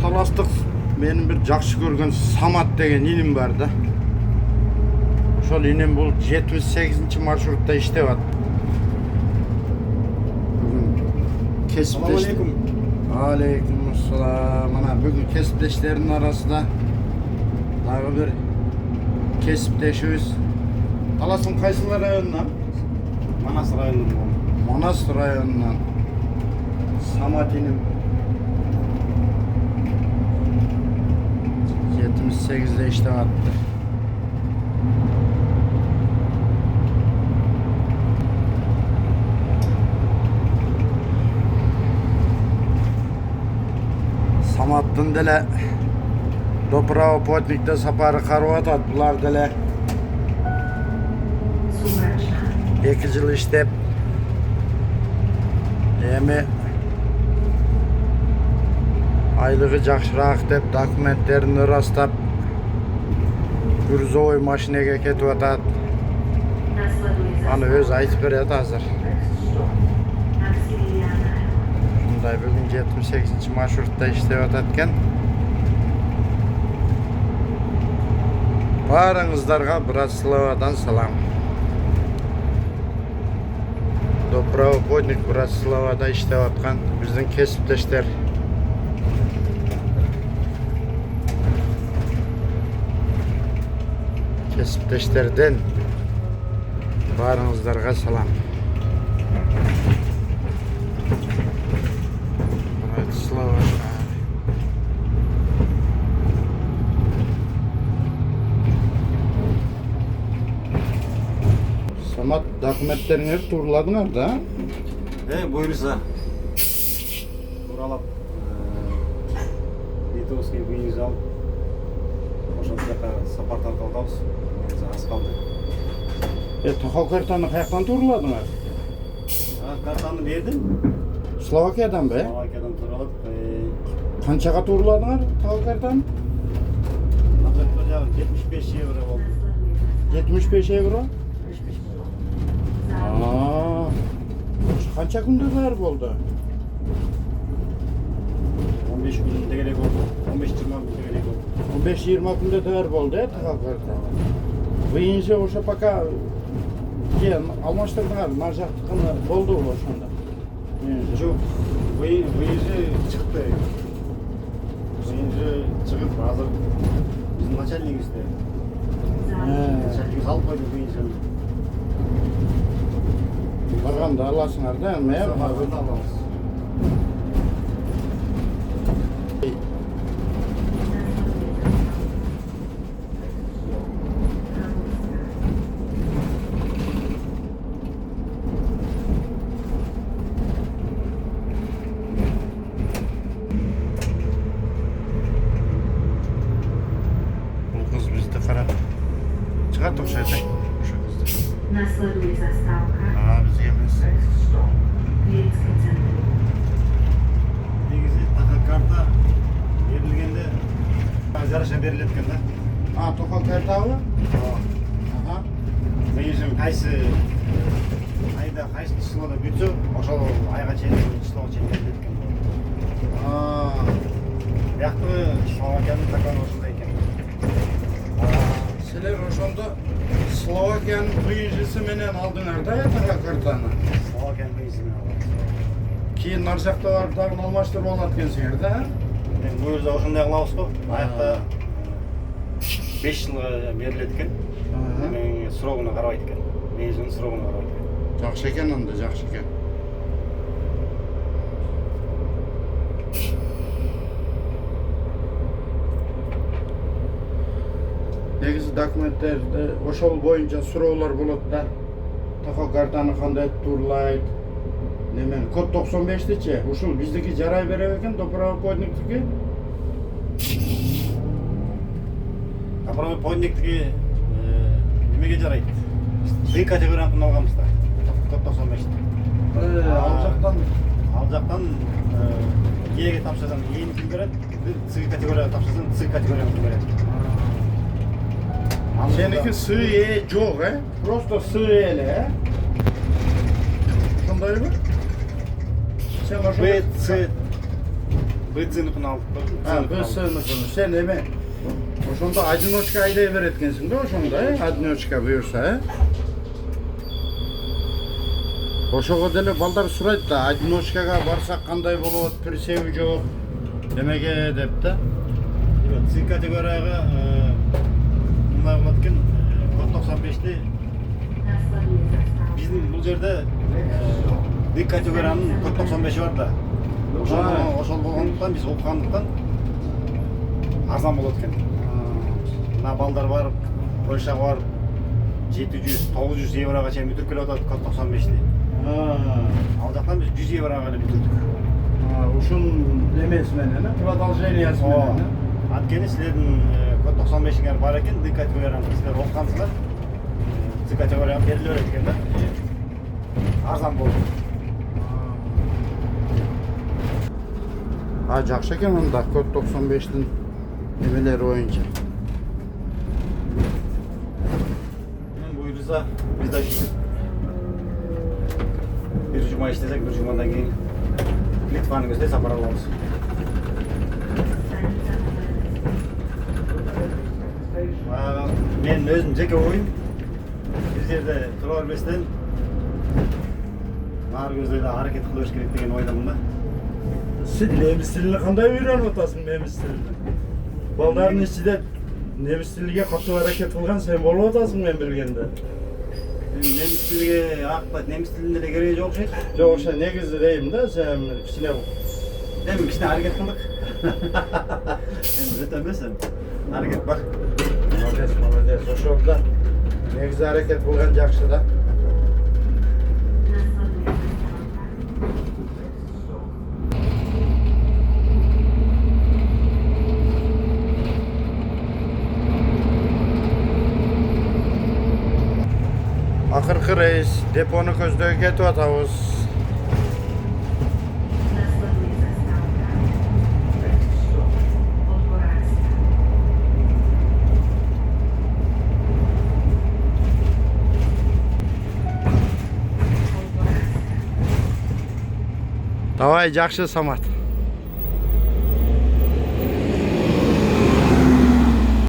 Talastık benim bir жақсы көрген Самат деген инем бар да. Ошол инем бул 78-ci маршрутта иштеп атат. Kesipleşti. Aleykümselam. Mana bugün kesipleşlerin arasında daha bir kesipleşiyoruz. Talas'ın kayısılar rayonundan? Manas rayonundan. Manas rayonundan. Samat'inim. 78'de işte attı. Samat'tın dele Dopravo Potnik'te saparı karı atat. Bular dele 2 yıl iştep emi aylığı жақшырақ деп документтерін растап грузовой машинеге кетіп атат. Аны өз айтып береді азыр. Мындай бүгін 78-ci маршрутта иштеп атат екен. Барыңыздарға Братславадан салам. Dopravo Potnik Братславада иштеп аткан биздин кесиптештер. Kesipleşlerden barınızlarga salam. Bratislava. Samat dokumentlerini turladыңар da? Buyursa. Turalap. Litovskiy виз алып. Ошол жака сапар тартабыз. Az kaldı. Toxal kartanı qayaqdan turladыңар? Kartanı verdim. Slovakiyadan be? Slovakiyadan turalap. Qanchaga turladыңар toxal kartanı? 75 euro oldu. 75 euro? 75 euro. Qancha kunda tayyor bo'ldi? 15 kunda gerek oldu. 15-20 kunda gerek oldu. 15-20 kunda tayyor bo'ldi toxal kartanı. Birinci o'sha пока almashtırdыңар, narjaqtықны болды ошондо. Жоқ, выезжи чыкты. Выезжи чыгып азыр биздин начальнигибизде. Начальнигибиз алып койду выезжини. Барганда аласыңар да, эми Барганда алабыз. Çıkart o şeyden. Nasleduje zastávka. Biz yemeyiz. Klientské centrum. Негизи такая карта берилгенде жараша берилет экен да. Toxal kartabı? Выезжим кайсы айда кайсы числода бүтсө, ошол айга чейин числого чейин берилет экен. Бияктагы Словакиянын закону ушундай экен. Sizler ошондо Slovakiyanın выезжisi менен алдыңар да toxal kartаны. Словакиянын выездине алабыз. Кийин нар жакта барып дагы алмаштырып алат экенсиңер да? Мен бул жерде ошондой кылабыз го. Аякта 5 жылга берилет экен. Мен срогуна карабайт экен. Выездинин срогуна карабайт экен. Жакшы экен анда, жакшы экен. Негизи документтерде ошол боюнча суроолор болот да. Toxal картаны кандай турлайт? Немен код 95-чи? Ушул биздики жарай берет экен, Dopravo Potnik'tiki. Dopravo Potnik'tiki немеге жарайт? B категориясын алганбыз да. Код 95'ти. Ал жактан E'ге тапшырсаң E'ни ким берет? C категорияга тапшырсаң C категориясын берет. Seninki sığ yok he? Prosto sığ ele. Şundayı mı? Sen B, C, BC-никini алдык. Ha, BC-никini. Sen eme oşonda одиночка ayday beretkensin de oşonda, одиночка buyursa, Oşoğa dele balдар surayt da, одиночкага барсак кандай болот, присеби жок, демеге деп да. C категорияга мындай болот экен. Код 95-ти Насладуй заставка. биздин бул жерде D категориянын код 95-и бар да. Ошол болгондуктан биз окугандыктан арзан болот экен. Мына балдар барып, Польшага барып 700-900 еврога чейин бүтүрүп келип атат код 95-ти. Ал жактан биз 100 еврога эле бүтүрдүк. Ушун демес менен, продолжениясы менен. Анткени силердин код 95-иңер бар экен, D категорияны силер окугансыздар. C категорияга бериле берет экен да. Арзан болду. Жакшы экен анда код 95-тин эмелери боюнча. Мен буйрса, биз да бир жума иштесек, бир жумадан кийин Литваны көздөй сапар алабыз. Мен өзүм жеке оюм бир жерде тура бербестен нары көздөй да аракет кылыш керек деген ойдомун да. Сен немис тилин кандай үйрөнүп атасың немис тилин? Балдардын ичинде немис тилиге катуу аракет кылган сен болуп атасың мен билгенде. Немис тилиге акпайт, немис тилинде да кереги жок окшойт. Жок, ошо негизи дейм да, сен кичине Эми кичине аракет кылдык. Эми өтө эмес эми. Аракет бар. молодец, молодец. Ошол да негизи аракет кылган жакшы да. Насладуй заставка. Акыркы рейс депону көздөй кетип атабыз. Насладуй заставка. Подгоранска. Давай, жакшы Самат.